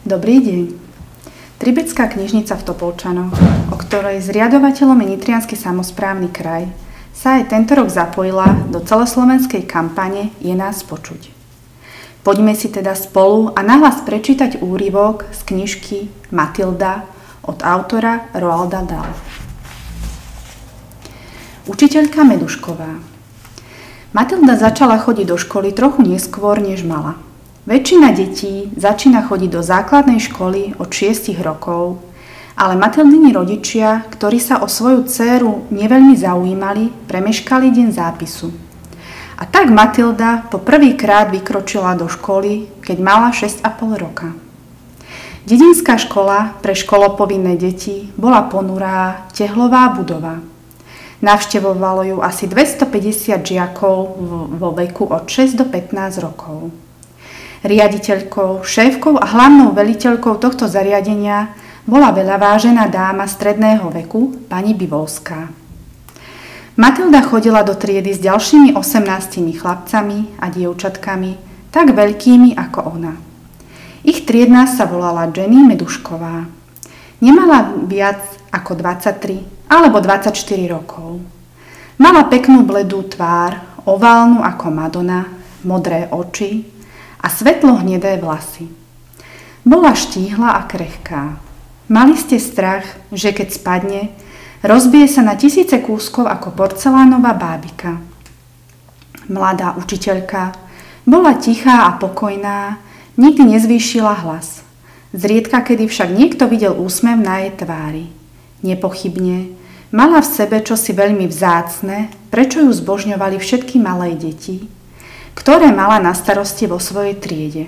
Dobrý deň. Tribecká knižnica v Topolčanoch, o ktorej zriadovateľom je Nitriansky samosprávny kraj, sa aj tento rok zapojila do celoslovenskej kampane Je nás počuť. Poďme si teda spolu a nahlas prečítať úryvok z knižky Matilda od autora Roalda Dahla. Učiteľka Medušková. Matilda začala chodiť do školy trochu neskôr, než mala. Väčšina detí začína chodiť do základnej školy od 6 rokov, ale Matildini rodičia, ktorí sa o svoju dcéru neveľmi zaujímali, premeškali deň zápisu. A tak Matilda po prvýkrát vykročila do školy, keď mala 6,5 roka. Dedinská škola pre školopovinné deti bola ponurá, tehlová budova. Navštevovalo ju asi 250 žiakov vo veku od 6 do 15 rokov. Riaditeľkou, šéfkou a hlavnou veliteľkou tohto zariadenia bola veľavážená dáma stredného veku, pani Bivolská. Matilda chodila do triedy s ďalšími 18 chlapcami a dievčatkami, tak veľkými ako ona. Ich triedna sa volala Jenny Medušková. Nemala viac ako 23 alebo 24 rokov. Mala peknú bledú tvár, oválnu ako Madonna, modré oči a svetlo-hnedé vlasy. Bola štíhla a krehká. Mali ste strach, že keď spadne, rozbije sa na tisíce kúskov ako porcelánová bábika. Mladá učiteľka bola tichá a pokojná, nikdy nezvýšila hlas. Zriedka kedy však niekto videl úsmev na jej tvári. Nepochybne mala v sebe čosi veľmi vzácne, prečo ju zbožňovali všetky malé deti, ktoré mala na starosti vo svojej triede.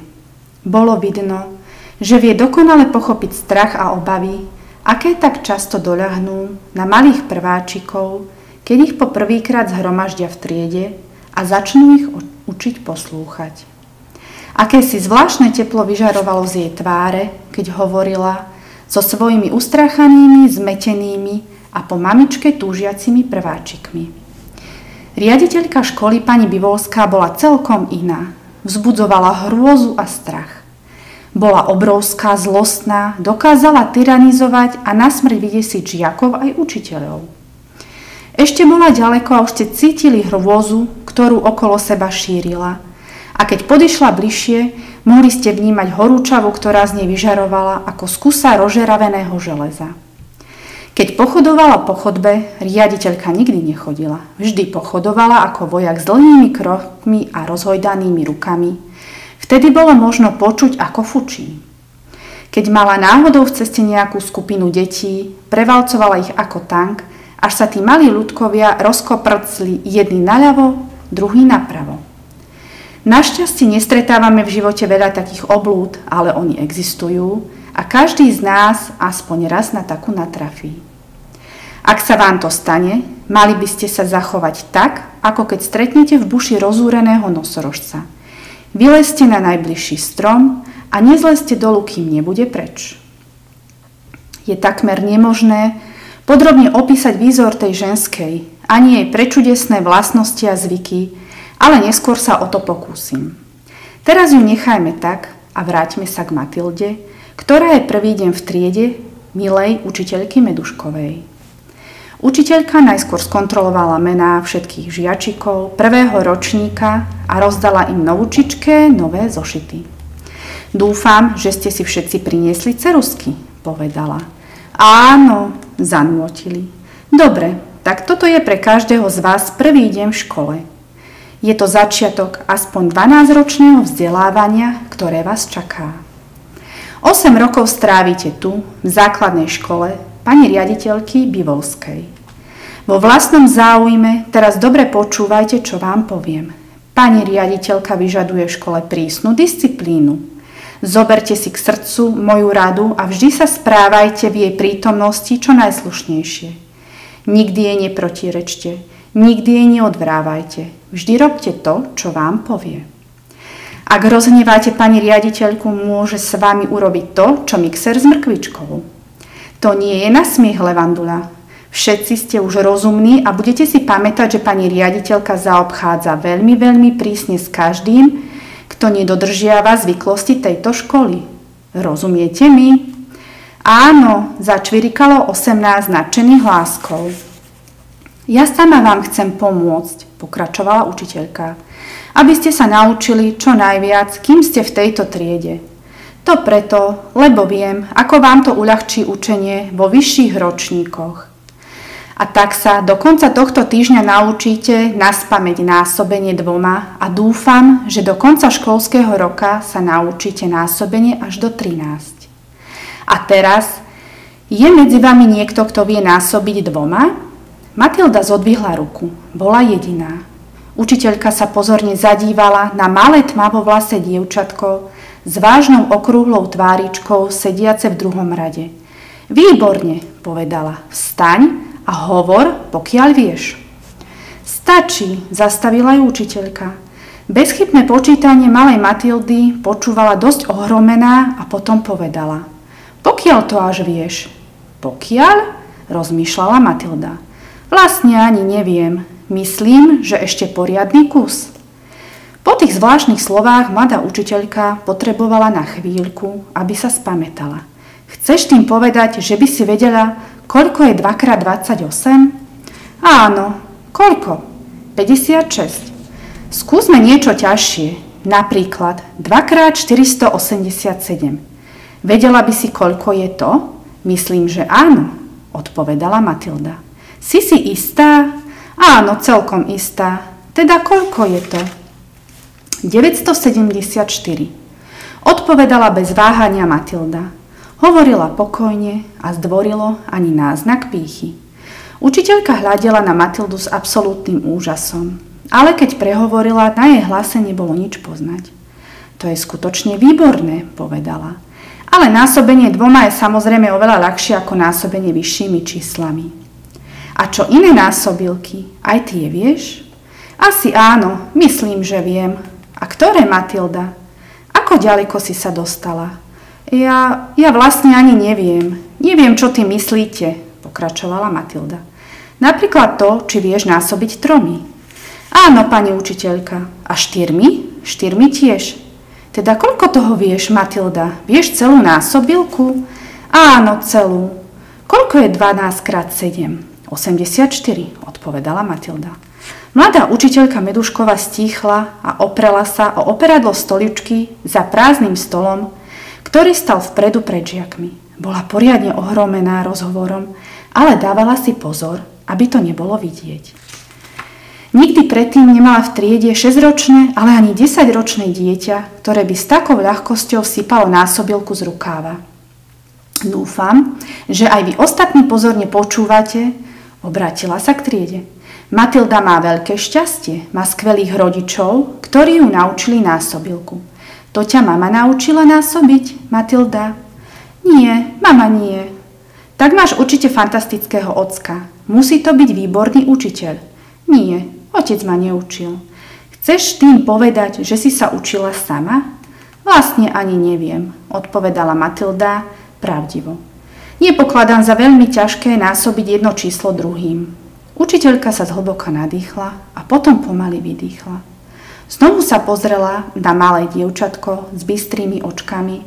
Bolo vidno, že vie dokonale pochopiť strach a obavy, aké tak často doľahnú na malých prváčikov, keď ich po prvýkrát zhromaždia v triede a začnú ich učiť poslúchať. Akési zvláštne teplo vyžarovalo z jej tváre, keď hovorila so svojimi ustrachanými, zmetenými a po mamičke túžiacimi prváčikmi. Riaditeľka školy pani Bivolská bola celkom iná. Vzbudzovala hrôzu a strach. Bola obrovská, zlostná, dokázala tyranizovať a nasmrť vydesiť žiakov aj učiteľov. Ešte bola ďaleko a už ste cítili hrôzu, ktorú okolo seba šírila. A keď podišla bližšie, mohli ste vnímať horúčavu, ktorá z nej vyžarovala ako z kusa rozžeraveného železa. Keď pochodovala po chodbe, riaditeľka nikdy nechodila. Vždy pochodovala ako vojak s dlhými krokmi a rozhojdanými rukami. Vtedy bolo možno počuť, ako fučí. Keď mala náhodou v ceste nejakú skupinu detí, prevalcovala ich ako tank, až sa tí malí ľudkovia rozkoprcli jedni naľavo, druhý napravo. Našťastie nestretávame v živote veľa takých oblúd, ale oni existujú a každý z nás aspoň raz na takú natrafí. Ak sa vám to stane, mali by ste sa zachovať tak, ako keď stretnete v buši rozúreného nosorožca. Vylezte na najbližší strom a nezlezte dolu, kým nebude preč. Je takmer nemožné podrobne opísať výzor tej ženskej, ani jej prečudesné vlastnosti a zvyky, ale neskôr sa o to pokúsim. Teraz ju nechajme tak a vráťme sa k Matilde, ktorá je prvý deň v triede milej učiteľky Meduškovej. Učiteľka najskôr skontrolovala mená všetkých žiačikov prvého ročníka a rozdala im novúčičké nové zošity. Dúfam, že ste si všetci priniesli ceruzky, povedala. Áno, zanútili. Dobre, tak toto je pre každého z vás prvý deň v škole. Je to začiatok aspoň 12-ročného vzdelávania, ktoré vás čaká. 8 rokov strávite tu, v základnej škole, pani riaditeľky Bivolskej. Vo vlastnom záujme teraz dobre počúvajte, čo vám poviem. Pani riaditeľka vyžaduje v škole prísnu disciplínu. Zoberte si k srdcu moju radu a vždy sa správajte v jej prítomnosti čo najslušnejšie. Nikdy jej neprotirečte, nikdy jej neodvrávajte. Vždy robte to, čo vám povie. Ak rozhneváte pani riaditeľku, môže s vami urobiť to, čo mixer s mrkvičkou. To nie je na smiech, Levandula. Všetci ste už rozumní a budete si pamätať, že pani riaditeľka zaobchádza veľmi, veľmi prísne s každým, kto nedodržiava zvyklosti tejto školy. Rozumiete mi? Áno, začvirikalo 18 nadšených hláskov. Ja sama vám chcem pomôcť, pokračovala učiteľka, aby ste sa naučili čo najviac, kým ste v tejto triede. To preto, lebo viem, ako vám to uľahčí učenie vo vyšších ročníkoch. A tak sa do konca tohto týždňa naučíte naspamäť násobenie 2 a dúfam, že do konca školského roka sa naučíte násobenie až do 13. A teraz, je medzi vami niekto, kto vie násobiť 2? Matilda zodvihla ruku. Bola jediná. Učiteľka sa pozorne zadívala na malé tmavovlasé dievčatko s vážnou okrúhlou tváričkou sediace v druhom rade. Výborne, povedala. Vstaň a hovor, pokiaľ vieš. Stačí, zastavila ju učiteľka. Bezchybné počítanie malej Matildy počúvala dosť ohromená a potom povedala. Pokiaľ to až vieš. Pokiaľ? Rozmýšľala Matilda. Vlastne ani neviem. Myslím, že ešte poriadny kus. Po tých zvláštnych slovách mladá učiteľka potrebovala na chvíľku, aby sa spamätala. Chceš tým povedať, že by si vedela, koľko je 2x28? Áno. Koľko? 56. Skúsme niečo ťažšie. Napríklad 2x487. Vedela by si, koľko je to? Myslím, že áno, odpovedala Matilda. Si istá? Áno, celkom istá. Teda koľko je to? 974. Odpovedala bez váhania Matilda. Hovorila pokojne a zdvorilo ani náznak pýchy. Učiteľka hľadela na Matildu s absolútnym úžasom, ale keď prehovorila, na jej hlase nebolo nič poznať. To je skutočne výborné, povedala. Ale násobenie 2 je samozrejme oveľa ľahšie ako násobenie vyššími číslami. A čo iné násobilky? Aj tie vieš? Asi áno, myslím, že viem. A ktoré, Matilda? Ako ďaleko si sa dostala? Ja vlastne ani neviem. Neviem, čo ty myslíte, pokračovala Matilda. Napríklad to, či vieš násobiť 3. Áno, pani učiteľka. A 4? 4 tiež. Teda koľko toho vieš, Matilda? Vieš celú násobilku? Áno, celú. Koľko je 12x7? 84, odpovedala Matilda. Mladá učiteľka Medušková stíchla a oprela sa o operadlo stoličky za prázdnym stolom, ktorý stal vpredu pred žiakmi. Bola poriadne ohromená rozhovorom, ale dávala si pozor, aby to nebolo vidieť. Nikdy predtým nemala v triede 6-ročné, ale ani 10-ročné dieťa, ktoré by s takou ľahkosťou sypalo násobilku z rukáva. Dúfam, že aj vy ostatní pozorne počúvate, obrátila sa k triede. Matilda má veľké šťastie, má skvelých rodičov, ktorí ju naučili násobilku. To ťa mama naučila násobiť, Matilda? Nie, mama nie. Tak máš určite fantastického ocka. Musí to byť výborný učiteľ. Nie, otec ma neučil. Chceš tým povedať, že si sa učila sama? Vlastne ani neviem, odpovedala Matilda pravdivo. Nepokladám za veľmi ťažké násobiť jedno číslo druhým. Učiteľka sa zhlboka nadýchla a potom pomaly vydýchla. Znovu sa pozrela na malé dievčatko s bystrými očkami,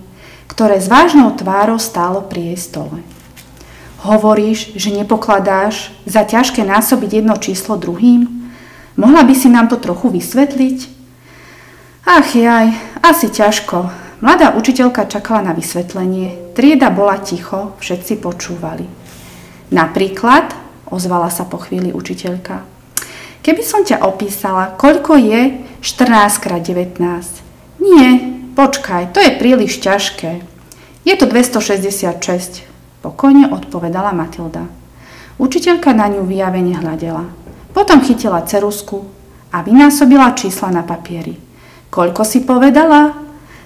ktoré s vážnou tvárou stálo pri jej stole. Hovoríš, že nepokladáš za ťažké násobiť jedno číslo druhým? Mohla by si nám to trochu vysvetliť? Ach jaj, asi ťažko. Mladá učiteľka čakala na vysvetlenie. Trieda bola ticho, všetci počúvali. Napríklad, ozvala sa po chvíli učiteľka, keby som ťa opísala, koľko je 14x19? Nie, počkaj, to je príliš ťažké. Je to 266, pokojne odpovedala Matilda. Učiteľka na ňu vyjavene hľadela. Potom chytila ceruzku a vynásobila čísla na papieri. Koľko si povedala?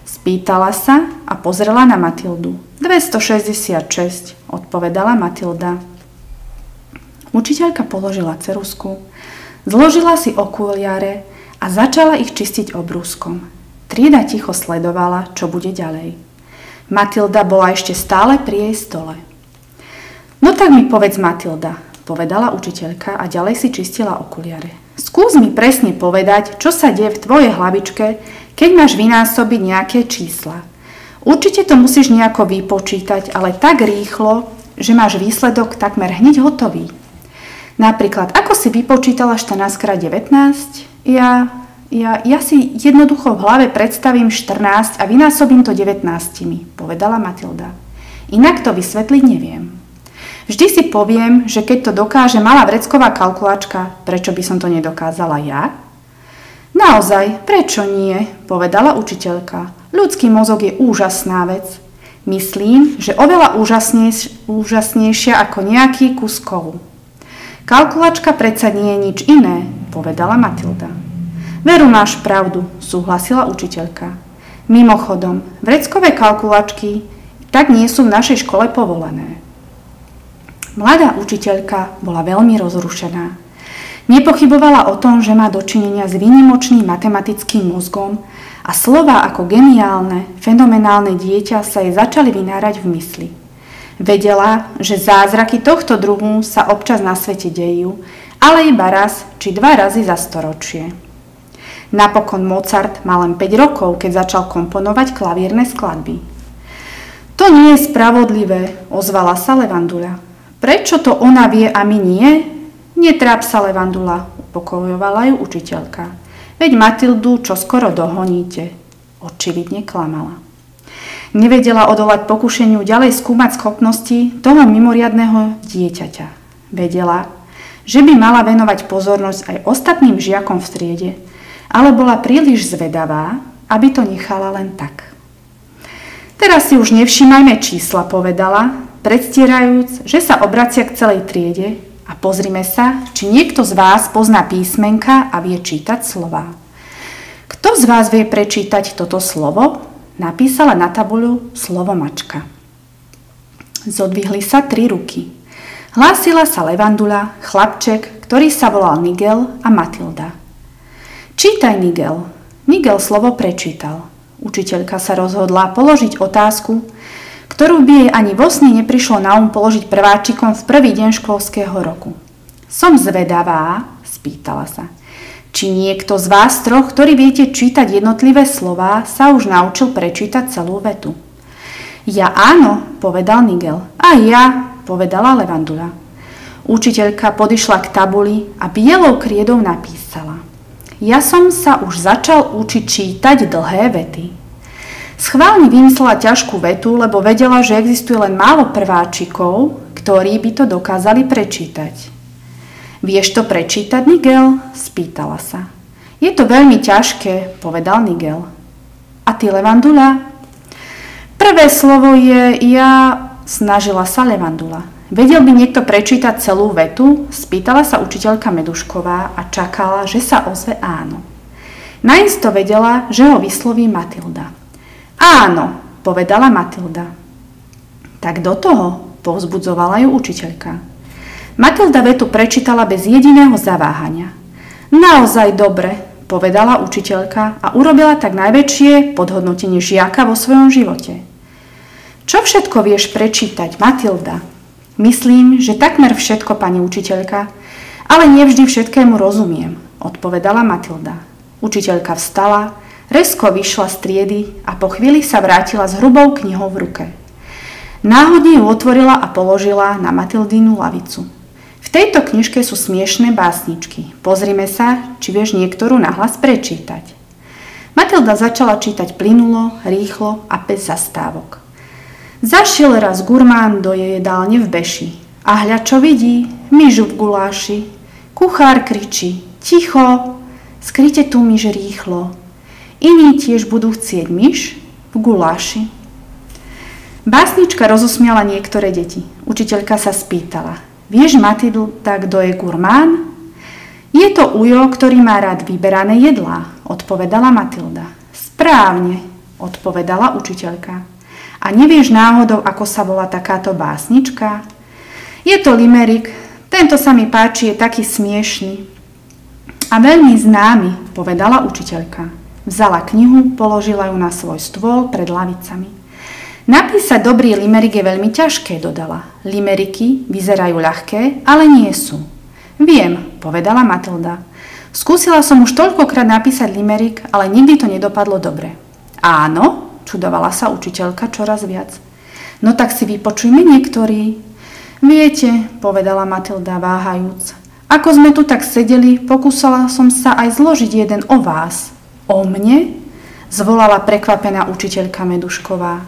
Spýtala sa a pozrela na Matildu. 266, odpovedala Matilda. Učiteľka položila ceruzku, zložila si okuliare a začala ich čistiť obrúskom. Trieda ticho sledovala, čo bude ďalej. Matilda bola ešte stále pri jej stole. No tak mi povedz, Matilda, povedala učiteľka a ďalej si čistila okuliare. Skús mi presne povedať, čo sa deje v tvojej hlavičke, keď máš vynásobiť nejaké čísla. Určite to musíš nejako vypočítať, ale tak rýchlo, že máš výsledok takmer hneď hotový. Napríklad, ako si vypočítala 14x19? Ja si jednoducho v hlave predstavím 14 a vynásobím to 19, povedala Matilda. Inak to vysvetliť neviem. Vždy si poviem, že keď to dokáže malá vrecková kalkulačka, prečo by som to nedokázala ja? Naozaj, prečo nie? Povedala učiteľka. Ľudský mozog je úžasná vec. Myslím, že oveľa úžasnejšia ako nejaký kus kovu. Kalkulačka predsa nie je nič iné, povedala Matilda. Veru, máš pravdu, súhlasila učiteľka. Mimochodom, vreckové kalkulačky tak nie sú v našej škole povolené. Mladá učiteľka bola veľmi rozrušená. Nepochybovala o tom, že má dočinenia s výnimočným matematickým mozgom a slová ako geniálne, fenomenálne dieťa sa jej začali vynárať v mysli. Vedela, že zázraky tohto druhu sa občas na svete dejú, ale iba raz či 2 razy za storočie. Napokon Mozart mal len 5 rokov, keď začal komponovať klavierne skladby. To nie je spravodlivé, ozvala sa Levandula. Prečo to ona vie a my nie? Netráp sa, Levandula, upokojovala ju učiteľka. Veď Matildu čoskoro dohoníte. Očividne klamala. Nevedela odolať pokušeniu ďalej skúmať schopnosti toho mimoriadneho dieťaťa. Vedela, že by mala venovať pozornosť aj ostatným žiakom v triede, ale bola príliš zvedavá, aby to nechala len tak. Teraz si už nevšímajme čísla, povedala, predstierajúc, že sa obracia k celej triede a pozrime sa, či niekto z vás pozná písmenka a vie čítať slová. Kto z vás vie prečítať toto slovo? Napísala na tabuľu slovo mačka. Zodvihli sa 3 ruky. Hlásila sa Levandula, chlapček, ktorý sa volal Nigel a Matilda. Čítaj, Nigel. Nigel slovo prečítal. Učiteľka sa rozhodla položiť otázku, ktorú by jej ani vo sne neprišlo na položiť prváčikom v prvý deň školského roku. Som zvedavá, spýtala sa, či niekto z vás troch, ktorí viete čítať jednotlivé slová, sa už naučil prečítať celú vetu. Ja áno, povedal Nigel. A ja, povedala Levandula. Učiteľka podišla k tabuli a bielou kriedou napísala. Ja som sa už začal učiť čítať dlhé vety. Schválne vymyslela ťažkú vetu, lebo vedela, že existuje len málo prváčikov, ktorí by to dokázali prečítať. Vieš to prečítať, Nigel? Spýtala sa. Je to veľmi ťažké, povedal Nigel. A ty, Levandula? Prvé slovo je snažila sa Levandula. Vedel by niekto prečítať celú vetu? Spýtala sa učiteľka Medušková a čakala, že sa ozve áno. Naisto vedela, že ho vysloví Matilda. Áno, povedala Matilda. Tak do toho, povzbudzovala ju učiteľka. Matilda vetu prečítala bez jediného zaváhania. Naozaj dobre, povedala učiteľka a urobila tak najväčšie podhodnotenie žiaka vo svojom živote. Čo všetko vieš prečítať, Matilda? Myslím, že takmer všetko, pani učiteľka, ale nevždy všetkému rozumiem, odpovedala Matilda. Učiteľka vstala, rezko vyšla z triedy a po chvíli sa vrátila s hrubou knihou v ruke. Náhodne ju otvorila a položila na Matildínu lavicu. V tejto knižke sú smiešné básničky. Pozrime sa, či vieš niektorú nahlas prečítať. Matilda začala čítať plynulo, rýchlo a bez zastávok. Zašiel raz gurmán do jedálne v Beši. A hľa čo vidí? Myžu v guláši. Kuchár kričí. Ticho, skryte tu myš rýchlo. Iní tiež budú chcieť myš v guláši. Básnička rozosmiala niektoré deti. Učiteľka sa spýtala. Vieš, Matilda, kto je gurmán? Je to ujo, ktorý má rád vyberané jedlá, odpovedala Matilda. Správne, odpovedala učiteľka. A nevieš náhodou, ako sa volá takáto básnička? Je to limerik, tento sa mi páči, je taký smiešný. A veľmi známy, povedala učiteľka. Vzala knihu, položila ju na svoj stôl pred lavicami. Napísať dobrý limerik je veľmi ťažké, dodala. Limeriky vyzerajú ľahké, ale nie sú. Viem, povedala Matilda. Skúsila som už toľkokrát napísať limerik, ale nikdy to nedopadlo dobre. Áno, čudovala sa učiteľka čoraz viac. No tak si vypočujme niektorý. Viete, povedala Matilda váhajúc, ako sme tu tak sedeli, pokúsala som sa aj zložiť jeden o vás. O mne? Zvolala prekvapená učiteľka Medušková.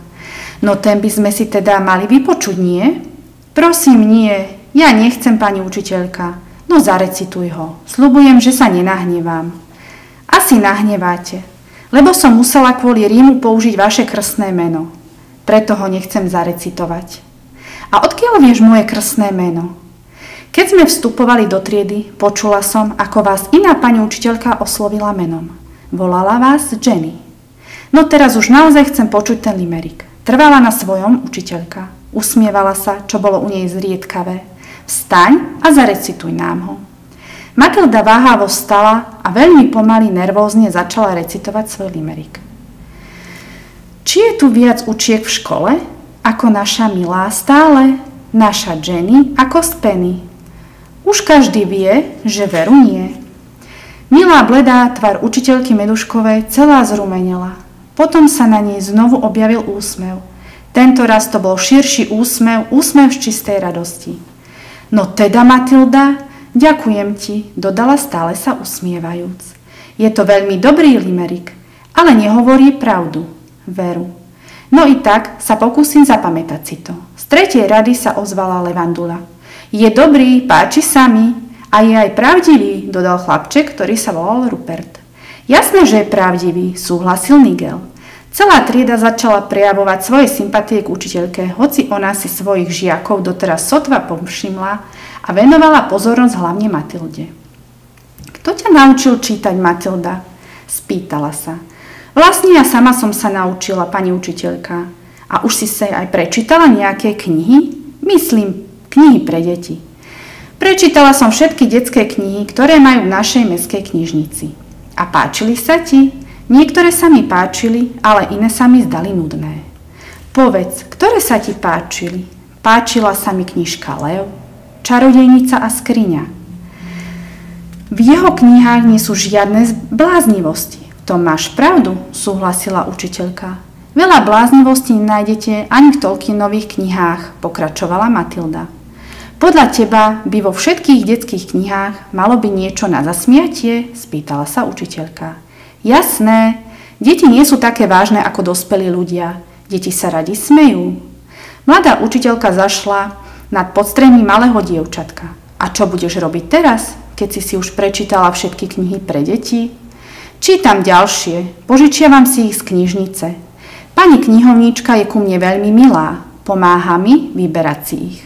No ten by sme si teda mali vypočuť, nie? Prosím, nie. Ja nechcem, pani učiteľka. No zarecituj ho. Sľubujem, že sa nenahnevám. Asi nahneváte, lebo som musela kvôli rímu použiť vaše krstné meno. Preto ho nechcem zarecitovať. A odkiaľ vieš moje krstné meno? Keď sme vstupovali do triedy, počula som, ako vás iná pani učiteľka oslovila menom. Volala vás Jenny. No teraz už naozaj chcem počuť ten limerik. Trvala na svojom učiteľka. Usmievala sa, čo bolo u nej zriedkavé. Vstaň a zarecituj nám ho. Matilda váhavo vstala a veľmi pomaly nervózne začala recitovať svoj limerik. Či je tu viac učiek v škole, ako naša milá stále, naša Jenny ako z Penny. Už každý vie, že veru nie. Milá bledá tvár učiteľky Meduškovej celá zrumenela. Potom sa na nej znovu objavil úsmev. Tento raz to bol širší úsmev z čistej radosti. No teda, Matilda, ďakujem ti, dodala stále sa usmievajúc. Je to veľmi dobrý limerik, ale nehovorí pravdu, veru. No i tak sa pokúsim zapamätať si to. Z tretej rady sa ozvala Levandula. Je dobrý, páči sa mi a je aj pravdivý, dodal chlapček, ktorý sa volal Rupert. Jasné, že je pravdivý, súhlasil Nigel. Celá trieda začala prejavovať svoje sympatie k učiteľke, hoci ona si svojich žiakov doteraz sotva povšimla a venovala pozornosť hlavne Matilde. Kto ťa naučil čítať, Matilda? Spýtala sa. Vlastne ja sama som sa naučila, pani učiteľka. A už si sa aj prečítala nejaké knihy? Myslím, knihy pre deti. Prečítala som všetky detské knihy, ktoré majú v našej mestskej knižnici. A páčili sa ti? Niektoré sa mi páčili, ale iné sa mi zdali nudné. Povedz, ktoré sa ti páčili? Páčila sa mi knižka Lev, Čarodejnica a skriňa. V jeho knihách nie sú žiadne bláznivosti. To máš pravdu, súhlasila učiteľka. Veľa bláznivostí nájdete ani v Tolkienových knihách, pokračovala Matilda. Podľa teba by vo všetkých detských knihách malo byť niečo na zasmiatie? Spýtala sa učiteľka. Jasné, deti nie sú také vážne ako dospelí ľudia. Deti sa radi smejú. Mladá učiteľka zašla nad podstrehmi malého dievčatka. A čo budeš robiť teraz, keď si už prečítala všetky knihy pre deti? Čítam ďalšie, požičiavam si ich z knižnice. Pani knihovníčka je ku mne veľmi milá, pomáha mi vyberať si ich.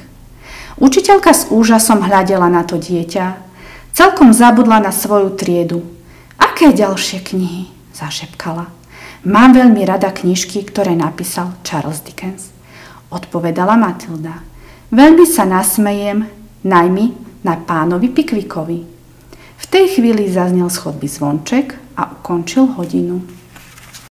Učiteľka s úžasom hľadela na to dieťa, celkom zabudla na svoju triedu. Aké ďalšie knihy? Zašepkala. Mám veľmi rada knižky, ktoré napísal Charles Dickens, odpovedala Matilda. Veľmi sa nasmejem, najmä na pánovi Pickvickovi. V tej chvíli zaznel z chodby zvonček a ukončil hodinu.